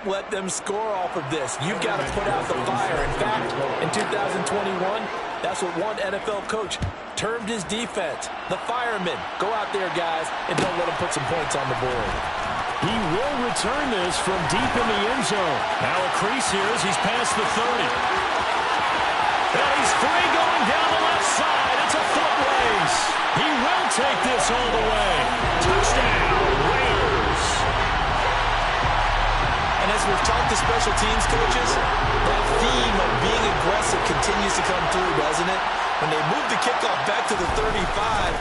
let them score off of this. You've got to put out the fire. In fact, in 2021, that's what one NFL coach termed his defense. The firemen. Go out there, guys, and don't let them put some points on the board. He will return this from deep in the end zone. Now a crease here as he's past the 30. And he's free going down the left side. It's a foot race. He will take this all the way. Touchdown, Raiders. And as we've talked to special teams coaches, that theme of being aggressive continues to come through, doesn't it? When they moved the kickoff back to the 35,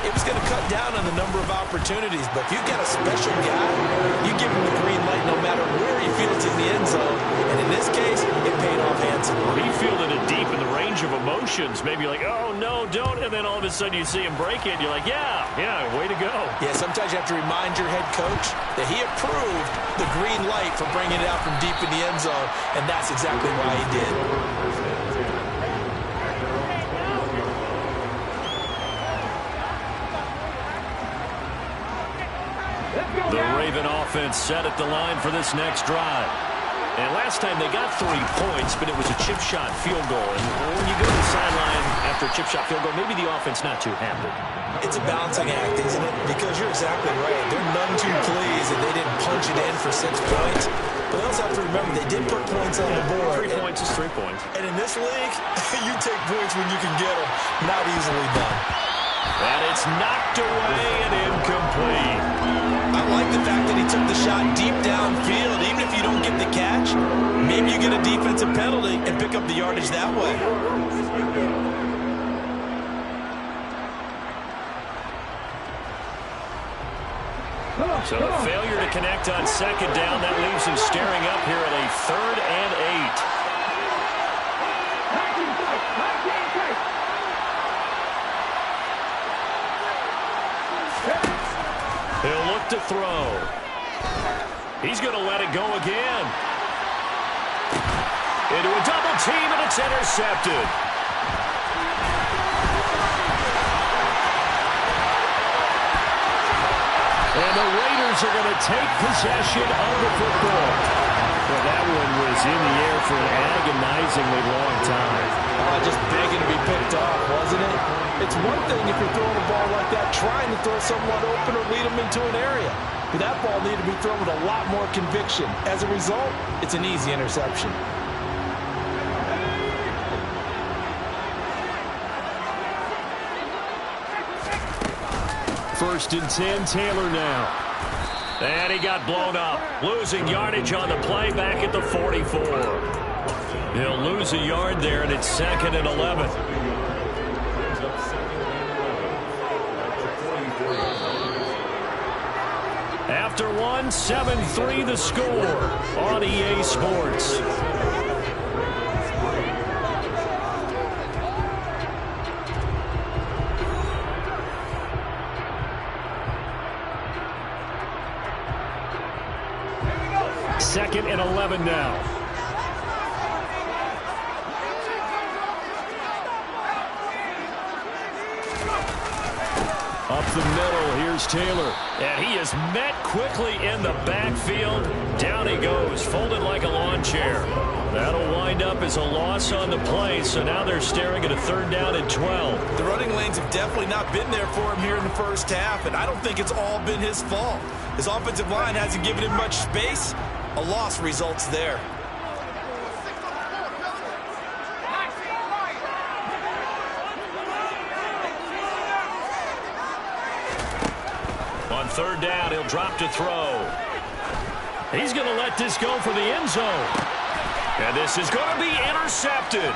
it was going to cut down on the number of opportunities. But if you've got a special guy, you give him the green light no matter where he feels in the end zone. And in this case, it paid off handsomely. He fielded it deep in the range of emotions. Maybe like, oh, no, don't. And then all of a sudden you see him break it. And you're like, yeah, way to go. Yeah, sometimes you have to remind your head coach that he approved the green light for bringing it out from deep in the end zone. And that's exactly why he did. The Raven offense set at the line for this next drive. And last time they got 3 points, but it was a chip shot field goal. And when you go to the sideline after a chip shot field goal, maybe the offense not too happy. It's a balancing act, isn't it? Because you're exactly right. They're none too pleased that they didn't punch it in for 6 points. But they also have to remember they did put points on the board. 3 points is 3 points. And in this league, you take points when you can get them. Not easily done. And it's knocked away and incomplete. I like the fact that he took the shot deep downfield. Even if you don't get the catch, maybe you get a defensive penalty and pick up the yardage that way. So the failure to connect on second down, that leaves him staring up here at a 3rd and 8. He'll look to throw. He's going to let it go again. Into a double team, and it's intercepted. And the Raiders are going to take possession of the football. Well, that one was in the air for an agonizingly long time. Just begging to be picked off, wasn't it? It's one thing if you're throwing a ball like that, trying to throw someone open or lead them into an area. But that ball needed to be thrown with a lot more conviction. As a result, it's an easy interception. First and 10, Taylor now. And he got blown up. Losing yardage on the play back at the 44. He'll lose a yard there, and it's 2nd and 11. After one, 7-3 the score on EA Sports. Second and 11 now. Up the middle, here's Taylor. And he is met quickly in the backfield. Down he goes, folded like a lawn chair. That'll wind up as a loss on the play, so now they're staring at a 3rd down and 12. The running lanes have definitely not been there for him here in the first half, and I don't think it's all been his fault. His offensive line hasn't given him much space. A loss results there. On 3rd down, he'll drop to throw. He's going to let this go for the end zone. And this is going to be intercepted.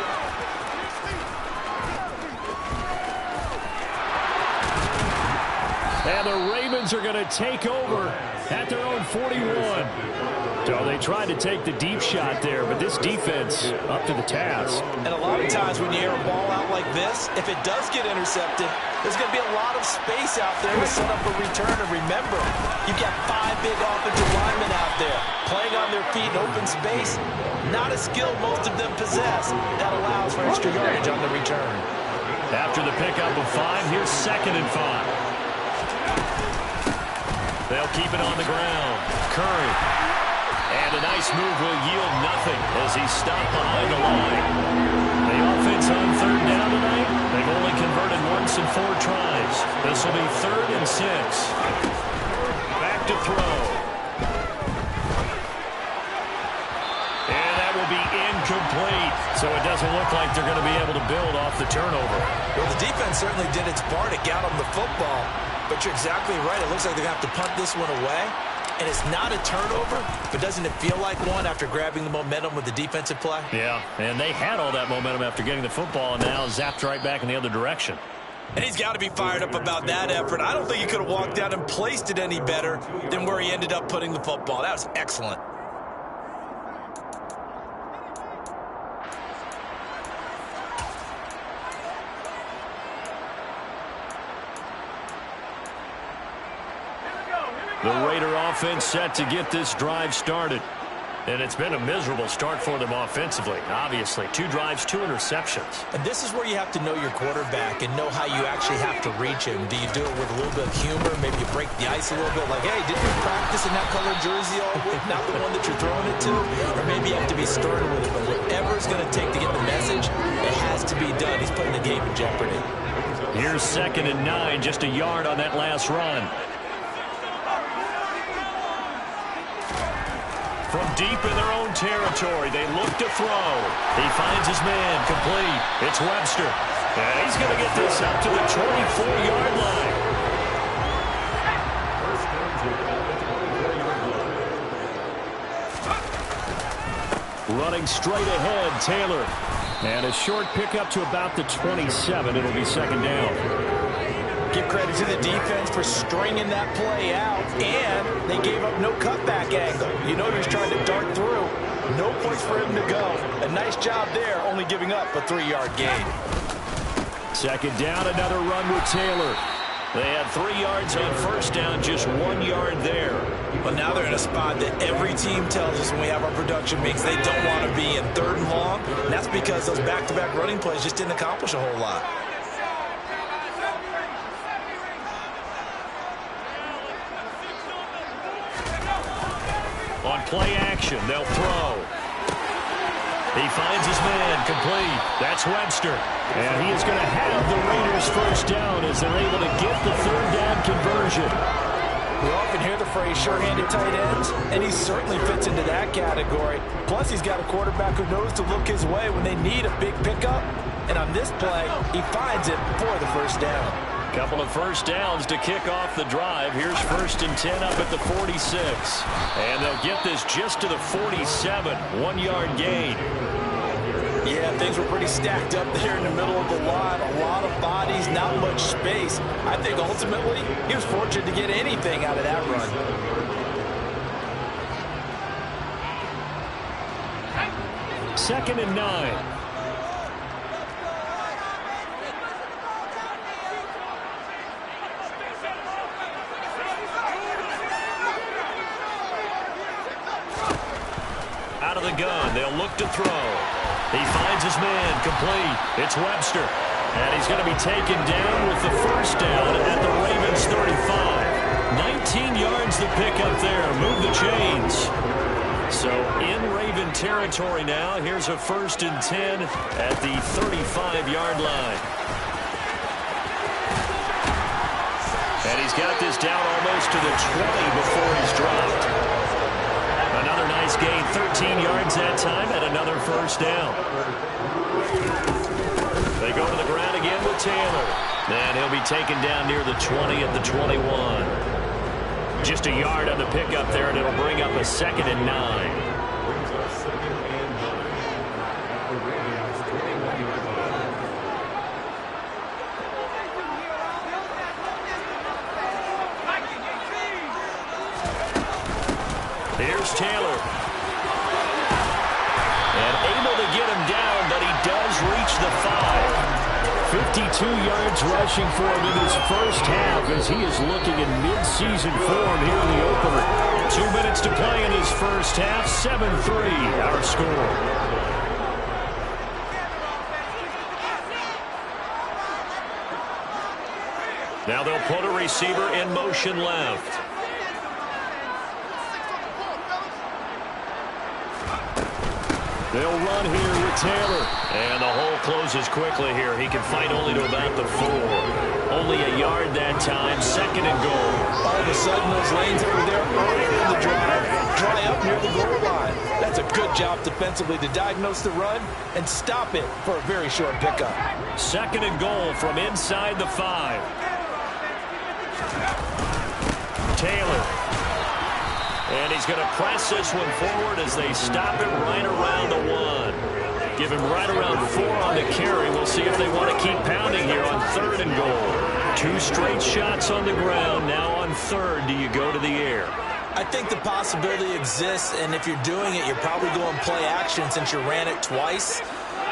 And the Ravens are going to take over at their own 41. So they tried to take the deep shot there, but this defense up to the task. And a lot of times when you air a ball out like this, if it does get intercepted, there's going to be a lot of space out there to set up a return. And remember, you've got 5 big offensive linemen out there playing on their feet in open space. Not a skill most of them possess. That allows for extra yardage on the return. After the pickup of 5, here's 2nd and 5. They'll keep it on the ground. Curry. And a nice move will yield nothing as he's stopped behind the line. The offense on third down tonight, they've only converted once in 4 tries. This will be 3rd and 6. Back to throw. And that will be incomplete. So it doesn't look like they're going to be able to build off the turnover. Well, the defense certainly did its part to get them the football. But you're exactly right. It looks like they're going to have to punt this one away. And it's not a turnover, but doesn't it feel like one after grabbing the momentum with the defensive play? Yeah, and they had all that momentum after getting the football and now zapped right back in the other direction. And he's got to be fired up about that effort. I don't think he could have walked down and placed it any better than where he ended up putting the football. That was excellent. The Raider offense set to get this drive started. And it's been a miserable start for them offensively, obviously. 2 drives, 2 interceptions. And this is where you have to know your quarterback and know how you actually have to reach him. Do you do it with a little bit of humor? Maybe you break the ice a little bit, like, hey, didn't you practice in that colored jersey all week? Not the one that you're throwing it to? Or maybe you have to be stern with it. But whatever it's going to take to get the message, it has to be done. He's putting the game in jeopardy. Here's 2nd and 9, just a yard on that last run. From deep in their own territory, they look to throw. He finds his man, complete. It's Webster. And he's going to get this up to the 24-yard line. Running straight ahead, Taylor. And a short pickup to about the 27. It'll be 2nd down. Give credit to the defense for stringing that play out, and they gave up no cutback angle. You know he was trying to dart through. No place for him to go. A nice job there, only giving up a 3-yard gain. 2nd down, another run with Taylor. They had 3 yards on 1st down, just 1 yard there. But now they're in a spot that every team tells us when we have our production meetings they don't want to be in 3rd and long. And that's because those back-to-back running plays just didn't accomplish a whole lot. On play action, they'll throw. He finds his man, complete. That's Webster. And he is going to have the Raiders 1st down as they're able to get the 3rd down conversion. We often hear the phrase sure-handed tight ends, and he certainly fits into that category. Plus, he's got a quarterback who knows to look his way when they need a big pickup. And on this play, he finds it for the 1st down. Couple of 1st downs to kick off the drive. Here's 1st and 10 up at the 46. And they'll get this just to the 47. 1-yard gain. Yeah, things were pretty stacked up there in the middle of the line. A lot of bodies, not much space. I think ultimately he was fortunate to get anything out of that run. Second and 9. Out of the gun, they'll look to throw. He finds his man, complete. It's Webster. And he's going to be taken down with the 1st down at the Ravens 35. 19 yards to pick up there. Move the chains. So in Raven territory now. Here's a 1st and 10 at the 35-yard line. And he's got this down almost to the 20 before he's dropped. Another nice gain, 13 yards that time, and another 1st down. They go to the ground again with Taylor. And he'll be taken down near the 20 at the 21. Just a yard on the pickup there, and it'll bring up a 2nd and 9. Here's Taylor. And able to get him down, but he does reach the 5. 52 yards rushing for him in his 1st half as he is looking in mid-season form here in the opener. 2 minutes to play in his 1st half. 7-3 our score. Now they'll put a receiver in motion left. They'll run here with Taylor. And the hole closes quickly here. He can fight only to about the 4. Only a yard that time. 2nd and goal. All of a sudden, those lanes over there early in the drive dry up near the goal line. That's a good job defensively to diagnose the run and stop it for a very short pickup. 2nd and goal from inside the 5. Taylor. And he's going to press this one forward as they stop it right around the 1. Give him right around 4 on the carry. We'll see if they want to keep pounding here on 3rd and goal. 2 straight shots on the ground. Now on 3rd, do you go to the air? I think the possibility exists, and if you're doing it, you're probably going play action since you ran it twice.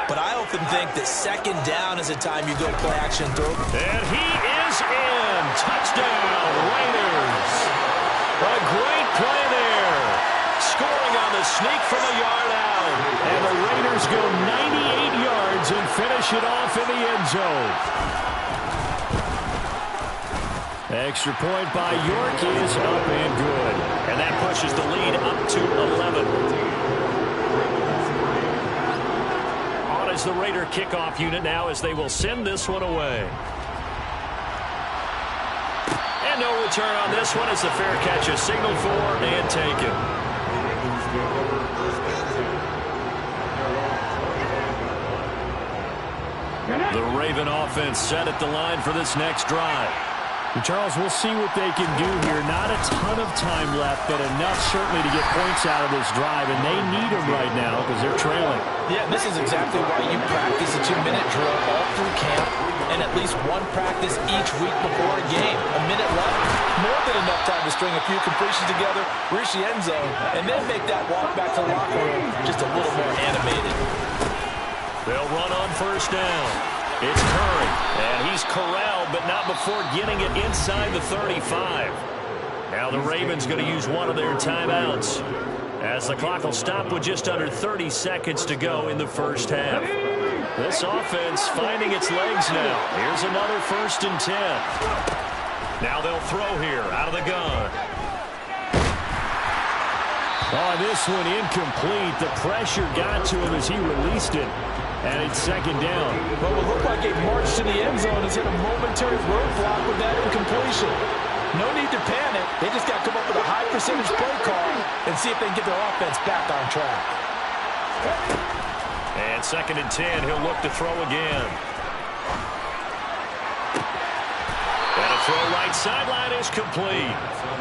But I often think that 2nd down is a time you go play action throw. And he is in. Touchdown, Raiders. A great play there. Scoring on the sneak from a yard out. And the Raiders go 98 yards and finish it off in the end zone. Extra point by York is up and good. And that pushes the lead up to 11. On is the Raider kickoff unit now as they will send this one away. And no return on this one as the fair catch is signaled for and taken. The Raven offense set at the line for this next drive. Charles, we'll see what they can do here. Not a ton of time left, but enough certainly to get points out of this drive, and they need them right now because they're trailing. Yeah, this is exactly why you practice a 2-minute drill all through camp and at least one practice each week before a game. A minute left, more than enough time to string a few completions together, reach the end zone, and then make that walk back to the locker room just a little more animated. They'll run on 1st down. It's Curry, and he's corralled, but not before getting it inside the 35. Now the Ravens going to use one of their timeouts as the clock will stop with just under 30 seconds to go in the 1st half. This offense finding its legs now. Here's another 1st and 10. Now they'll throw here out of the gun. Oh, this one incomplete. The pressure got to him as he released it. And it's 2nd down. What would look like a march to the end zone has hit a momentary roadblock with that incompletion. No need to panic. They just got to come up with a high percentage play call and see if they can get their offense back on track. And 2nd and 10, he'll look to throw again. And a throw right sideline is complete.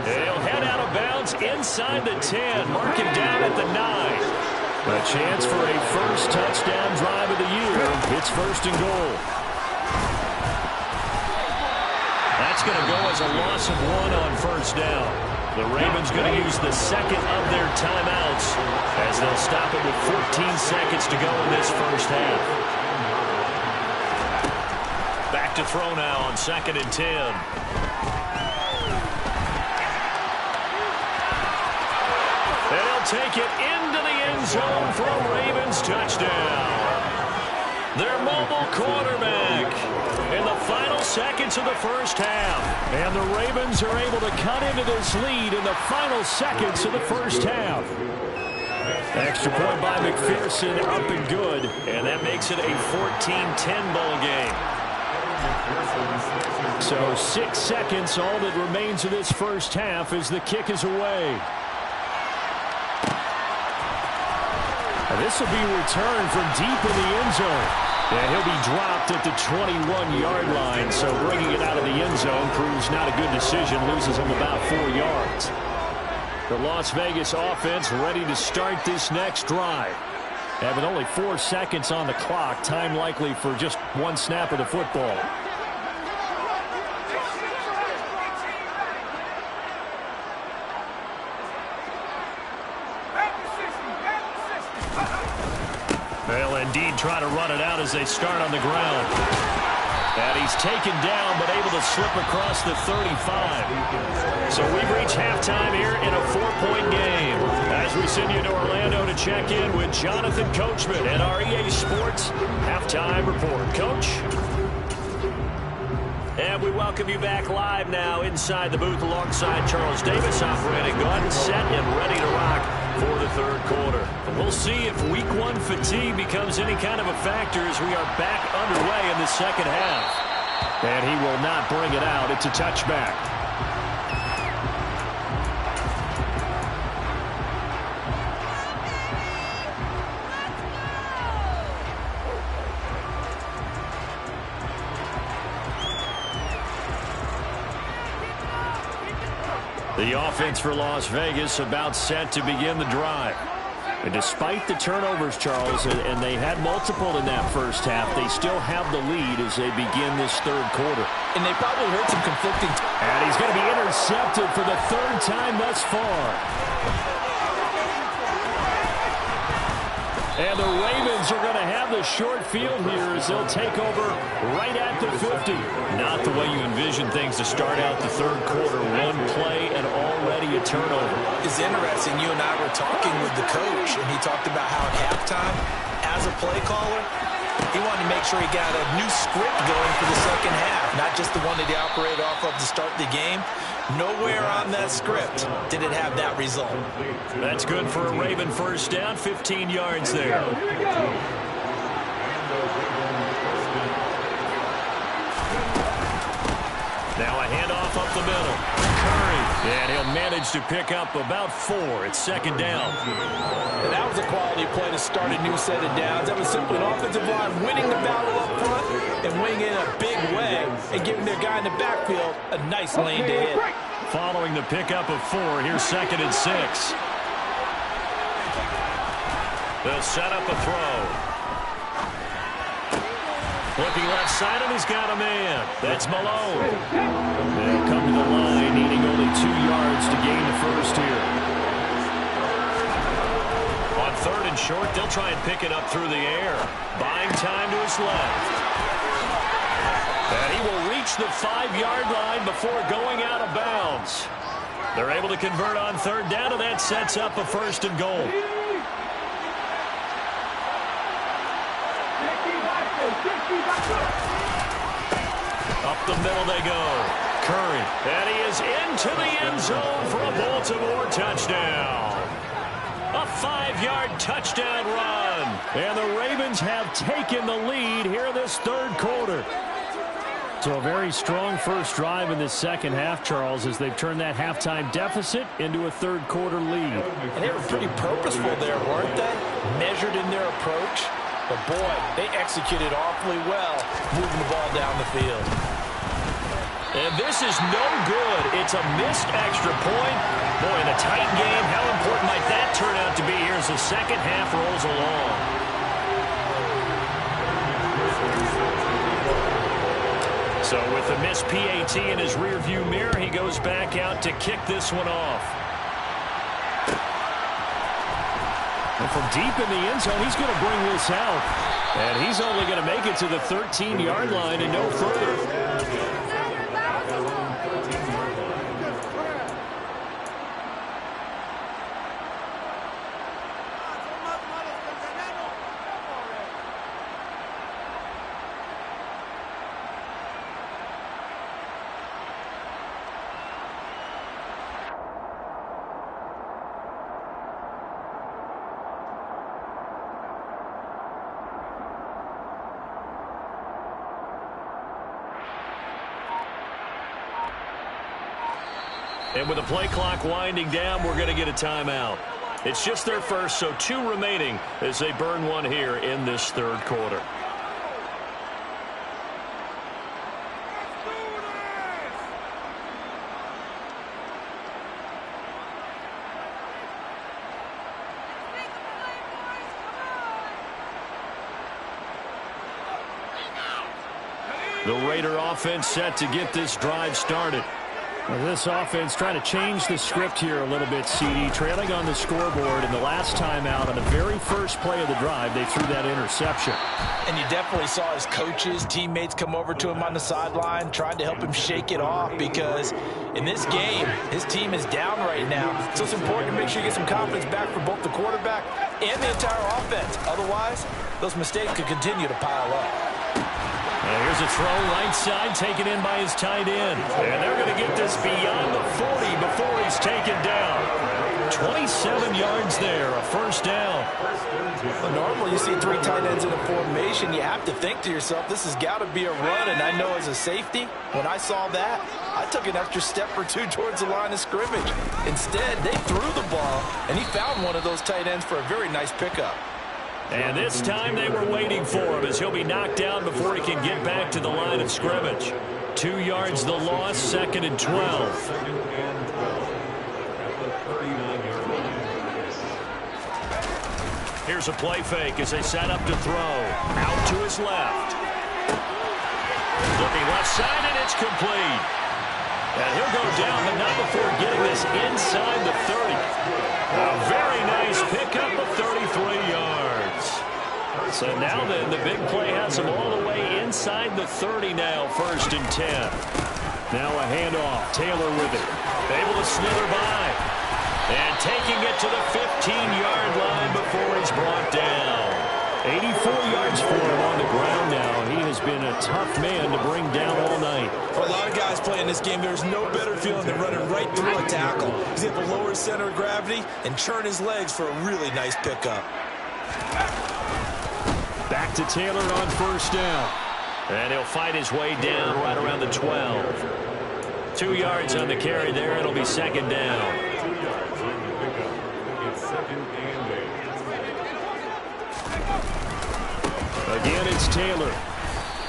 He'll head out of bounds inside the 10. Mark him down at the 9. A chance for a first touchdown drive of the year. It's 1st and goal. That's going to go as a loss of 1 on 1st down. The Ravens going to use the 2nd of their timeouts as they'll stop it with 14 seconds to go in this 1st half. Back to throw now on 2nd and 10. And he'll take it into the end zone for a Ravens touchdown. Their mobile quarterback in the final seconds of the 1st half. And the Ravens are able to cut into this lead in the final seconds of the 1st half. Extra point by McPherson, up and good. And that makes it a 14-10 ball game. So 6 seconds, all that remains of this 1st half as the kick is away. This will be returned from deep in the end zone. And he'll be dropped at the 21-yard line. So bringing it out of the end zone proves not a good decision. Loses him about 4 yards. The Las Vegas offense ready to start this next drive. And with only 4 seconds on the clock, time likely for just one snap of the football. They'll indeed try to run it out as they start on the ground. And he's taken down but able to slip across the 35. So we've reached halftime here in a 4-point game. As we send you to Orlando to check in with Jonathan Coachman and our EA Sports Halftime Report. Coach? And we welcome you back live now inside the booth alongside Charles Davis, operating gun, set and ready to rock. for the third quarter. We'll see if week one fatigue becomes any kind of a factor as we are back underway in the second half. And he will not bring it out. It's a touchback. The offense for Las Vegas about set to begin the drive. And despite the turnovers, Charles, and they had multiple in that first half, they still have the lead as they begin this third quarter. And they probably heard some conflicting. And he's going to be intercepted for the third time thus far. And the Ravens are going to have the short field here as they'll take over right at the 50. Not the way you envision things to start out the third quarter. One play and already a turnover. It's interesting. You and I were talking with the coach, and he talked about how at halftime, as a play caller, he wanted to make sure he got a new script going for the second half, not just the one that he operated off of to start the game. Nowhere on that script did it have that result. That's good for a Raven first down, 15 yards there. Now a handoff up the middle. Curry, and he'll manage to pick up about 4. It's second down. And that was a quality play to start a new set of downs. That was simply an offensive line winning the battle up front and winning in a big way and giving their guy in the backfield a nice lane to hit. Following the pickup of 4, here's 2nd and 6. They'll set up a throw. Looking left side, and he's got a man. That's Malone. They'll come to the line, needing only 2 yards to gain the first here. On 3rd and short, they'll try and pick it up through the air. Buying time to his left. And he will reach the 5-yard line before going out of bounds. They're able to convert on 3rd down, and that sets up a 1st and goal. Up the middle they go. Curry. And he is into the end zone for a Baltimore touchdown. A 5-yard touchdown run. And the Ravens have taken the lead here in this third quarter. So a very strong first drive in this second half, Charles, as they've turned that halftime deficit into a third quarter lead. And they were pretty purposeful there, weren't they? Measured in their approach. But, boy, they executed awfully well moving the ball down the field. And this is no good. It's a missed extra point. Boy, in a tight game, how important might that turn out to be here as the second half rolls along? So with the missed PAT in his rearview mirror, he goes back out to kick this one off. And from deep in the end zone, he's going to bring this out. And he's only going to make it to the 13-yard line and no further. And with the play clock winding down, we're going to get a timeout. It's just their first, so 2 remaining as they burn one here in this third quarter. The Raider offense set to get this drive started. Well, this offense trying to change the script here a little bit, CD. Trailing on the scoreboard, and the last time out on the very first play of the drive, they threw that interception. And you definitely saw his coaches, teammates come over to him on the sideline, tried to help him shake it off because in this game, his team is down right now. So it's important to make sure you get some confidence back for both the quarterback and the entire offense. Otherwise, those mistakes could continue to pile up. Here's a throw right side taken in by his tight end. And they're going to get this beyond the 40 before he's taken down. 27 yards there, a first down. Well, normally you see 3 tight ends in a formation, you have to think to yourself, this has got to be a run, and I know as a safety, when I saw that, I took an extra step or 2 towards the line of scrimmage. Instead, they threw the ball, and he found one of those tight ends for a very nice pickup. And this time they were waiting for him as he'll be knocked down before he can get back to the line of scrimmage. 2 yards the loss, 2nd and 12. Here's a play fake as they set up to throw. Out to his left. Looking left side, and it's complete. And he'll go down, but not before getting this inside the 30. A very nice pickup of 33 yards. So now then, the big play has him all the way inside the 30 now, 1st and 10. Now a handoff. Taylor with it. Able to slither by. And taking it to the 15-yard line before he's brought down. 84 yards for him on the ground now. He has been a tough man to bring down all night. For a lot of guys playing this game, there's no better feeling than running right through a tackle. He's able to lower his center of gravity and churn his legs for a really nice pickup. Back to Taylor on 1st down. And he'll fight his way down right around the 12. 2 yards on the carry there. It'll be 2nd down. Again, it's Taylor.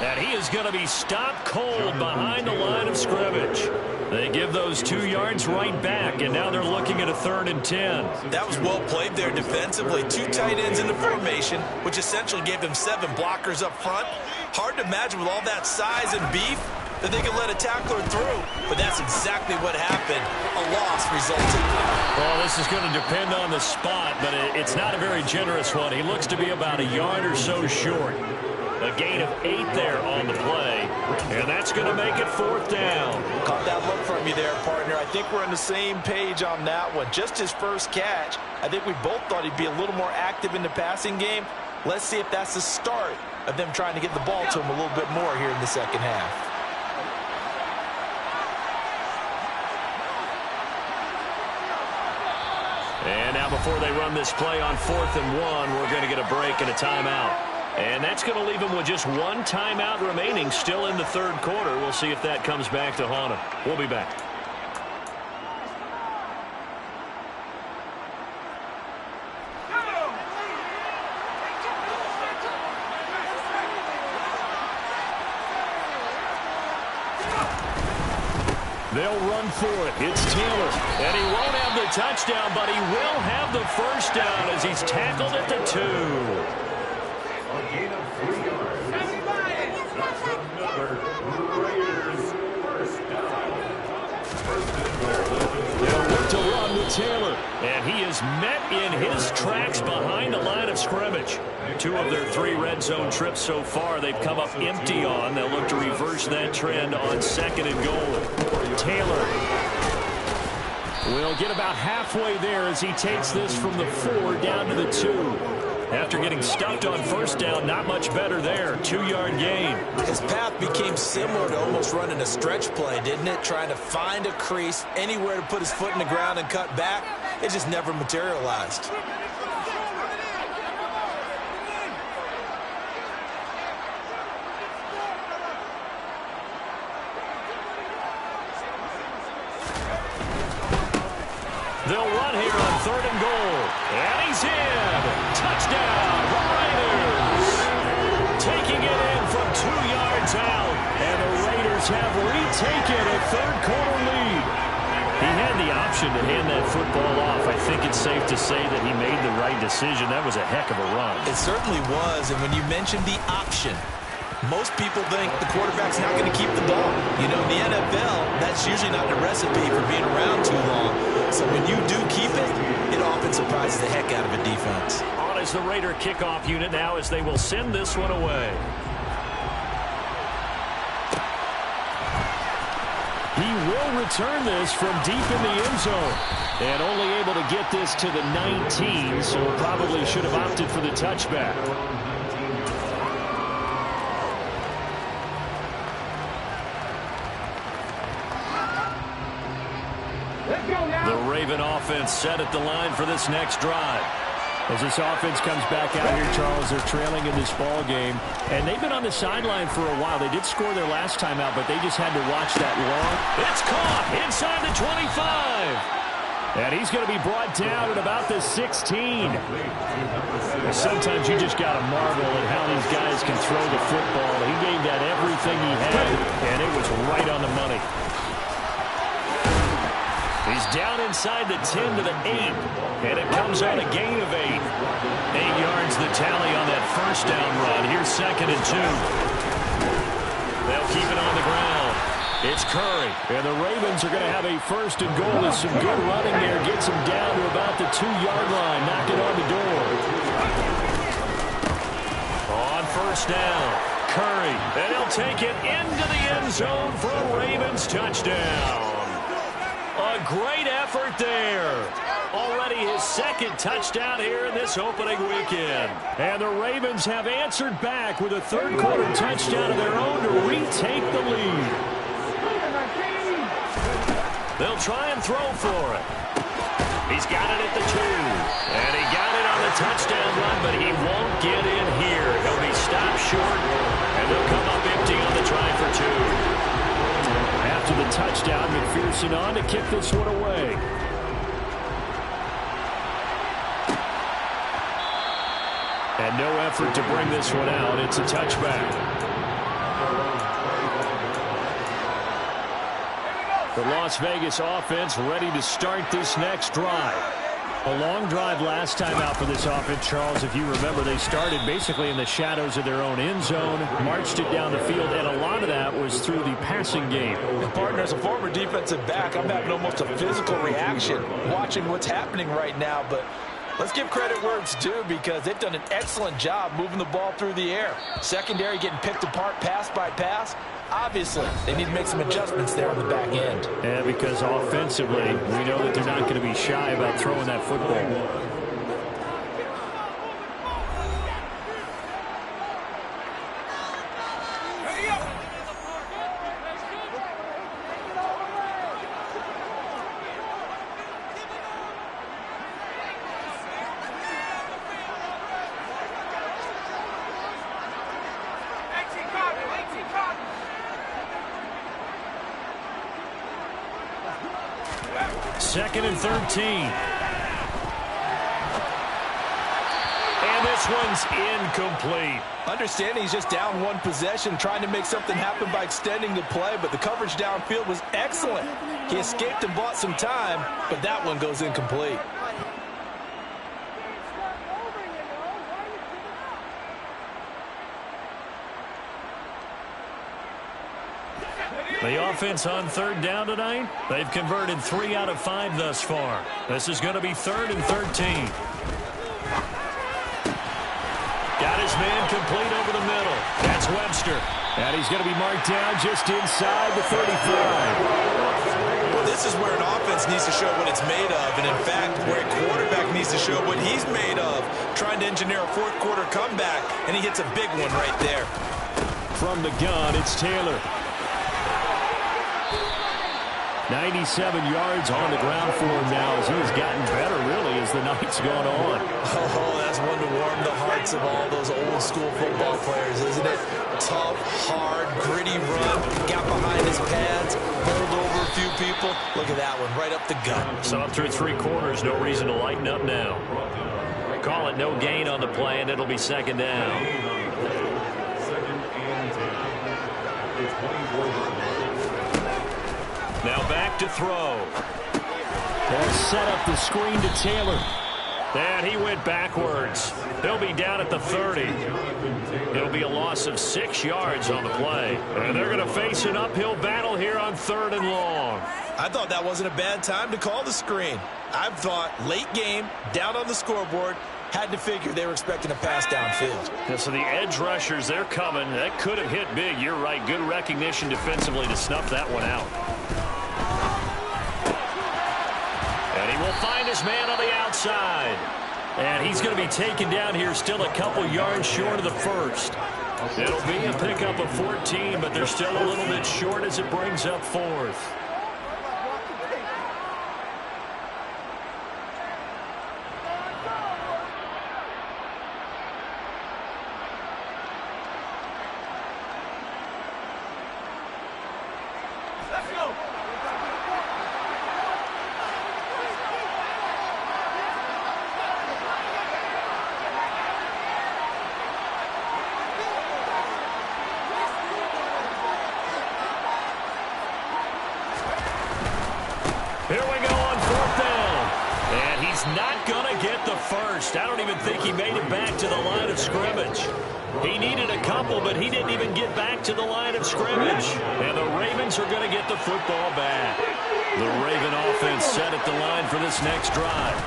And he is going to be stopped cold behind the line of scrimmage. They give those 2 yards right back, and now they're looking at a 3rd and 10. That was well played there defensively. 2 tight ends in the formation, which essentially gave them 7 blockers up front. Hard to imagine with all that size and beef that they could let a tackler through, but that's exactly what happened. A loss resulted. Well, this is going to depend on the spot, but it's not a very generous one. He looks to be about a yard or so short. A gain of 8 there on the play, and that's going to make it 4th down. Caught that look from you there, partner. I think we're on the same page on that one. Just his first catch, I think we both thought he'd be a little more active in the passing game. Let's see if that's the start of them trying to get the ball to him a little bit more here in the second half. And now before they run this play on 4th and 1, we're going to get a break and a timeout. And that's going to leave them with just 1 timeout remaining still in the 3rd quarter. We'll see if that comes back to haunt them. We'll be back. They'll run for it. It's Taylor. And he won't have the touchdown, but he will have the first down as he's tackled at the 2. Gain of 3 yards. That's another Raiders first down. They'll look to run with Taylor. And he is met in his tracks behind the line of scrimmage. 2 of their 3 red zone trips so far they've come up empty on. They'll look to reverse that trend on 2nd and goal. Taylor will get about halfway there as he takes this from the 4 down to the 2. After getting stuffed on 1st down, not much better there. 2-yard gain. His path became similar to almost running a stretch play, didn't it? Trying to find a crease, anywhere to put his foot in the ground and cut back. It just never materialized. They'll run here on 3rd and goal. And he's in. Touchdown, Raiders. Taking it in from 2 yards out. And the Raiders have retaken a 3rd quarter lead. He had the option to hand that football off. I think it's safe to say that he made the right decision. That was a heck of a run. It certainly was. And when you mentioned the option, most people think the quarterback's not going to keep the ball. You know, in the NFL, that's usually not the recipe for being around too long. So when you do keep it, it often surprises the heck out of a defense. On is the Raider kickoff unit now as they will send this one away. He will return this from deep in the end zone. And only able to get this to the 19, so probably should have opted for the touchback. The Raven offense set at the line for this next drive. As this offense comes back out here, Charles, they're trailing in this ball game, and they've been on the sideline for a while. They did score their last time out, but they just had to watch that long. It's caught inside the 25. And he's going to be brought down at about the 16. Sometimes you just got to marvel at how these guys can throw the football. He gave that everything he had, and it was right on the money. He's down inside the 10 to the 8, and it comes on a gain of 8. 8 yards the tally on that first down run. Here's 2nd and 2. They'll keep it on the ground. It's Curry. And the Ravens are going to have a 1st and goal with some good running there. Gets him down to about the 2-yard line. Knocking on the door. On 1st down, Curry. And he'll take it into the end zone for a Ravens touchdown. A great effort there. Already his 2nd touchdown here in this opening weekend. And the Ravens have answered back with a 3rd quarter touchdown of their own to retake the lead. They'll try and throw for it. He's got it at the 2. And he got it on the touchdown run, but he won't get in here. He'll be stopped short, and they'll come up empty on the try for 2. After the touchdown, McPherson on to kick this one away. And no effort to bring this one out. It's a touchback. The Las Vegas offense ready to start this next drive. A long drive last time out for this offense, Charles. If you remember, they started basically in the shadows of their own end zone, marched it down the field, and a lot of that was through the passing game. And partner, as a former defensive back, I'm having almost a physical reaction watching what's happening right now. But let's give credit where it's due, because they've done an excellent job moving the ball through the air. Secondary getting picked apart pass by pass. Obviously, they need to make some adjustments there on the back end. Yeah, because offensively, we know that they're not going to be shy about throwing that football. Second and 13. And this one's incomplete. Understanding he's just down one possession, trying to make something happen by extending the play, but the coverage downfield was excellent. He escaped and bought some time, but that one goes incomplete. The offense on 3rd down tonight, they've converted 3 out of 5 thus far. This is going to be 3rd and 13. Got his man complete over the middle. That's Webster. And he's going to be marked down just inside the 35. Well, this is where an offense needs to show what it's made of, and in fact, where a quarterback needs to show what he's made of, trying to engineer a 4th quarter comeback, and he hits a big one right there. From the gun, it's Taylor. 97 yards on the ground for him now, as he has gotten better, really, as the night's gone on. Oh, that's one to warm the hearts of all those old-school football players, isn't it? Tough, hard, gritty run, got behind his pads, bowled over a few people. Look at that one, right up the gut. So up through 3 quarters, no reason to lighten up now. Call it no gain on the play, and it'll be 2nd down. Now back to throw. They'll set up the screen to Taylor. And he went backwards. He'll be down at the 30. It'll be a loss of 6 yards on the play. And they're going to face an uphill battle here on 3rd and long. I thought that wasn't a bad time to call the screen. I've thought late game, down on the scoreboard, had to figure they were expecting a pass downfield. Yeah, so the edge rushers, they're coming. That could have hit big. You're right. Good recognition defensively to snuff that one out. And he will find his man on the outside. And he's going to be taken down here still a couple yards short of the 1st. It'll be a pickup of 14, but they're still a little bit short as it brings up 4th. Here we go on 4th down. And he's not going to get the first. I don't even think he made it back to the line of scrimmage. He needed a couple, but he didn't even get back to the line of scrimmage. And the Ravens are going to get the football back. The Raven offense set at the line for this next drive.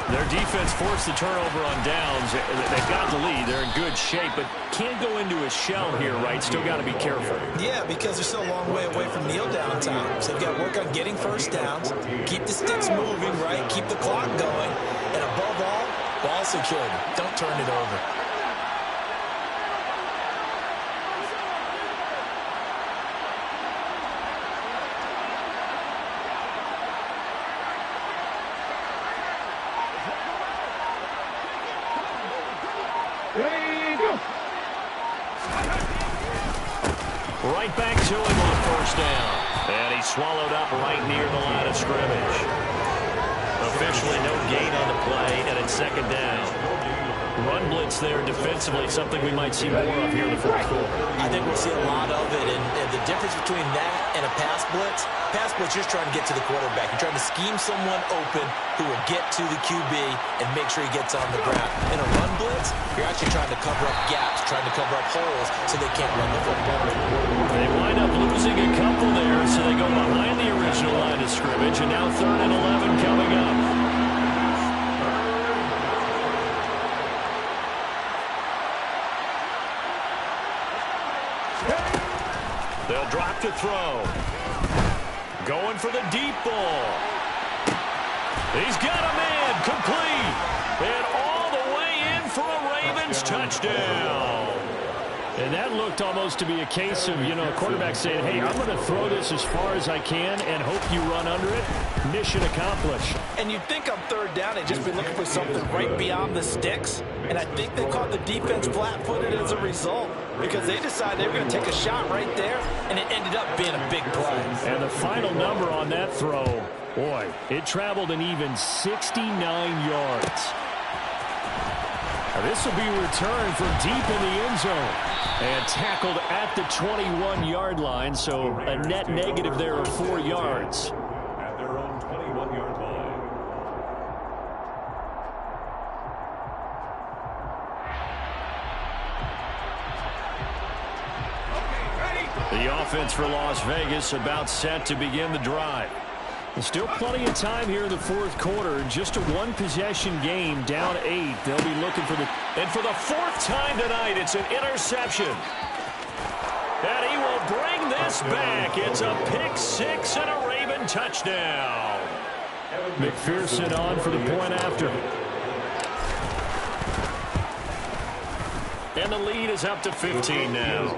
Their defense forced the turnover on downs. They've got the lead. They're in good shape, but can't go into a shell here, right? Still got to be careful. Yeah, because they're still a long way away from kneel down time. So they've got to work on getting first downs, keep the sticks moving, right? Keep the clock going. And above all, ball security. Don't turn it over. Right back to him on 1st down. And he's swallowed up right near the line of scrimmage. Officially no gain on the play, and it's 2nd down. Run blitz there defensively, something we might see more of here in the 4th quarter. I think we'll see a lot of it, and the difference between that and a pass blitz, you're just trying to get to the quarterback. You're trying to scheme someone open who will get to the QB and make sure he gets on the ground. In a run blitz, you're actually trying to cover up gaps, trying to cover up holes so they can't run the football. They wind up losing a couple there, so they go behind the original line of scrimmage, and now 3rd and 11 coming up. They'll drop to throw. Going for the deep ball. He's got a man complete. And all the way in for a Ravens touchdown. And that looked almost to be a case of, a quarterback saying, hey, I'm going to throw this as far as I can and hope you run under it. Mission accomplished. And you'd think on 3rd down they'd just be looking for something right beyond the sticks. And I think they caught the defense flat-footed as a result because they decided they were going to take a shot right there, and it ended up being a big play. And the final number on that throw, boy, it traveled an even 69 yards. Now this will be returned from deep in the end zone and tackled at the 21-yard line, so a net negative there of 4 yards. At their own 21-yard line. The offense for Las Vegas about set to begin the drive. And still plenty of time here in the 4th quarter. Just a one-possession game, down 8. They'll be looking for the... And for the 4th time tonight, it's an interception. And he will bring this back. It's a pick 6 and a Raven touchdown. McPherson on for the point after. And the lead is up to 15 now.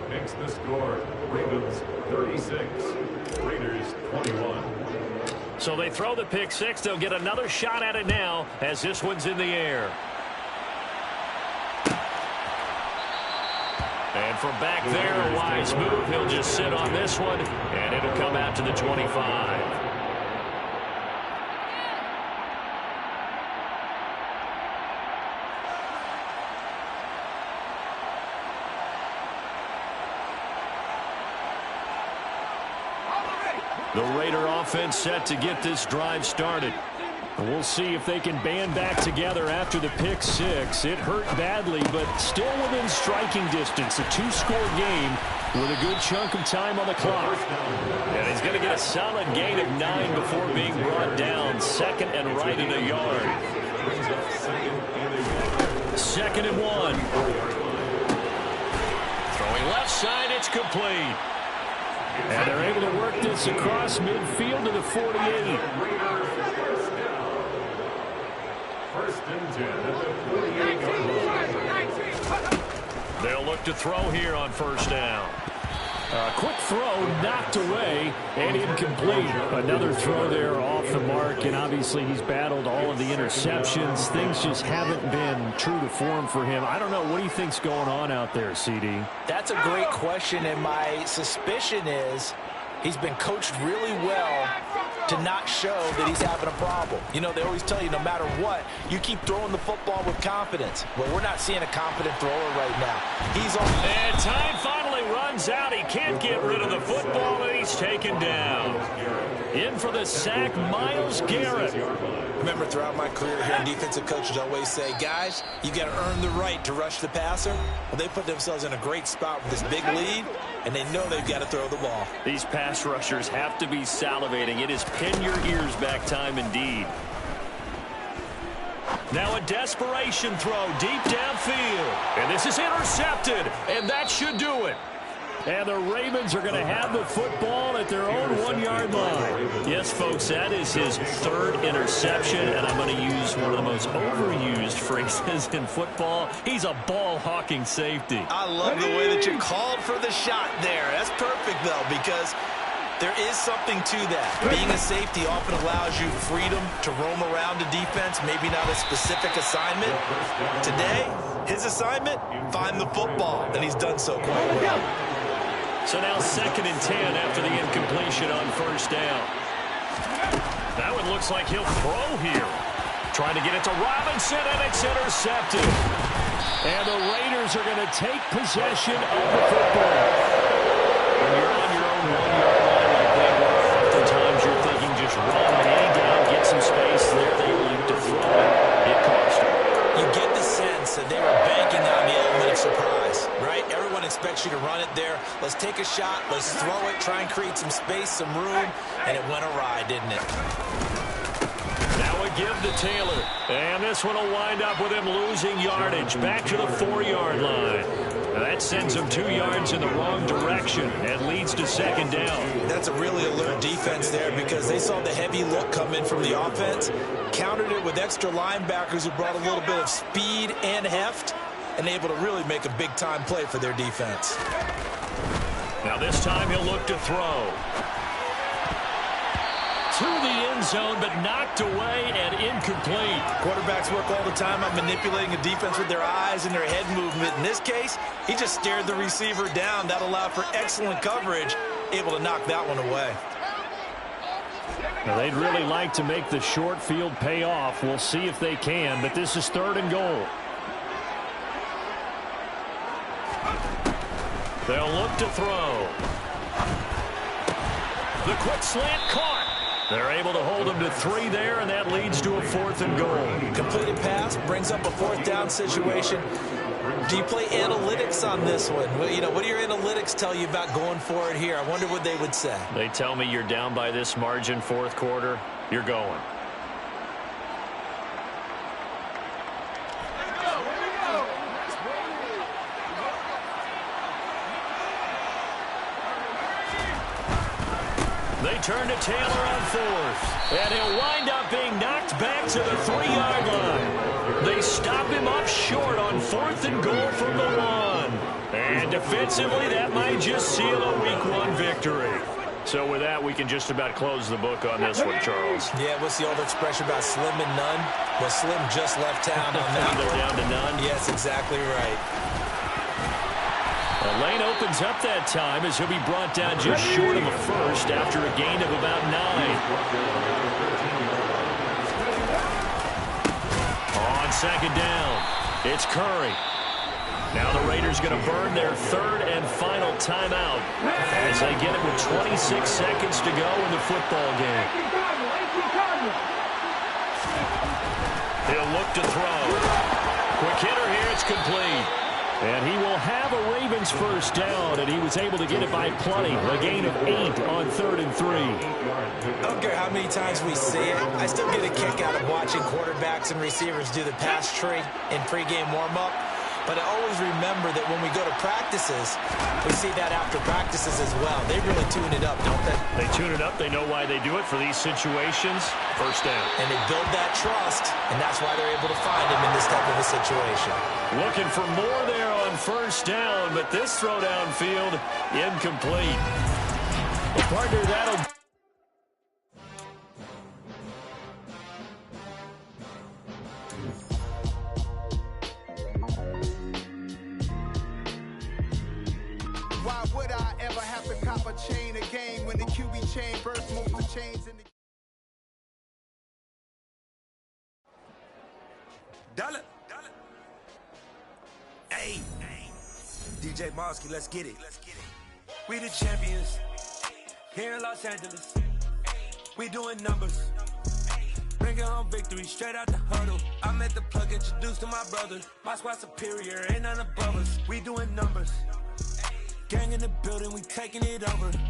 Makes the score Ravens 36, Raiders 21. So they throw the pick 6. They'll get another shot at it now as this one's in the air. And from back there, a wise move. He'll just sit on this one, and it'll come out to the 25. The Raider offense set to get this drive started. And we'll see if they can band back together after the pick 6. It hurt badly, but still within striking distance. A 2-score game with a good chunk of time on the clock. And he's going to get a solid gain of 9 before being brought down. 2nd and right in a yard. 2nd and 1. Throwing left side, it's complete. And they're able to work this across midfield to the 48. First and 10 at the 48-yard line. They'll look to throw here on 1st down. Quick throw, knocked away, and incomplete. Another throw there off the mark, and obviously he's battled all of the interceptions. Things just haven't been true to form for him. I don't know. What do you think's going on out there, CD? That's a great question, and my suspicion is he's been coached really well to not show that he's having a problem. You know, they always tell you no matter what, you keep throwing the football with confidence. Well, we're not seeing a confident thrower right now. He's on. And time finally runs out. He can't get rid of the football, and he's taken down. In for the sack, Myles Garrett. Remember, throughout my career here, defensive coaches always say, guys, you got to earn the right to rush the passer. Well, they put themselves in a great spot with this big lead, and they know they've got to throw the ball. These pass rushers have to be salivating. It is pin your ears back time indeed. Now a desperation throw deep downfield. And this is intercepted, and that should do it. And the Ravens are going to have the football at their own 1-yard line. Yes, folks, that is his third interception, and I'm going to use one of the most overused phrases in football. He's a ball-hawking safety. I love the way that you called for the shot there. That's perfect, though, because there is something to that. Being a safety often allows you freedom to roam around the defense, maybe not a specific assignment. Today, his assignment, find the football, and he's done so quite well. So now 2nd and 10 after the incompletion on first down. That one looks like he'll throw here. Trying to get it to Robinson, and it's intercepted. And the Raiders are going to take possession of the football. When you're on your own 1-yard line like they were, oftentimes you're thinking just run way down, get some space there. They were able to throw it. It cost them. You get the sense that they were banking on the element of surprise, right? Everyone expects you to run it there. Let's take a shot. Let's throw it. Try and create some space, some room. And it went awry, didn't it? Now a give to Taylor. And this one will wind up with him losing yardage. Back to the 4-yard line. Now that sends him 2 yards in the wrong direction and leads to 2nd down. That's a really alert defense there because they saw the heavy look come in from the offense, countered it with extra linebackers who brought a little bit of speed and heft, and able to really make a big-time play for their defense. Now this time he'll look to throw. To the end zone, but knocked away and incomplete. Quarterbacks work all the time on manipulating a defense with their eyes and their head movement. In this case, he just stared the receiver down. That allowed for excellent coverage, able to knock that one away. Now, they'd really like to make the short field pay off. We'll see if they can, but this is 3rd and goal. They'll look to throw. The quick slant caught. They're able to hold him to 3 there, and that leads to a 4th and goal. Completed pass brings up a 4th down situation. Do you play analytics on this one? You know, what do your analytics tell you about going for it here? I wonder what they would say. They tell me you're down by this margin 4th quarter, you're going. They turn to Taylor on 4th. And he'll wind up being knocked back to the 3-yard line. They stop him up short on 4th and goal from the 1. And defensively, that might just seal a Week 1 victory. So with that, we can just about close the book on this one, Charles. Yeah, what's the old expression about slim and none? Well, Slim just left town on that one. They're down to none? Yes, exactly right. The lane opens up that time as he'll be brought down just short of a first after a gain of about 9. On 2nd down, it's Curry. Now the Raiders going to burn their 3rd and final timeout as they get it with 26 seconds to go in the football game. He'll look to throw. Quick hitter here, it's complete. And he will have a Ravens first down, and he was able to get it by plenty. A gain of 8 on 3rd and 3. I don't care how many times we see it. I still get a kick out of watching quarterbacks and receivers do the pass tree in pregame warm-up. But I always remember that when we go to practices, we see that after practices as well. They really tune it up, don't they? They tune it up. They know why they do it for these situations. First down. And they build that trust, and that's why they're able to find him in this type of a situation. Looking for more there on first down, but this throw downfield incomplete. Well, partner, that'll... Why would I ever have to cop a chain again when the QB chain burst most of the chains in the... Dollar. Hey. DJ Mosky, let's get it. We the champions here in Los Angeles. We doing numbers. Bringing home victory straight out the huddle. I'm at the plug, introduced to my brother. My squad superior, ain't none above us. We doing numbers. Gang in the building, we taking it over. Call the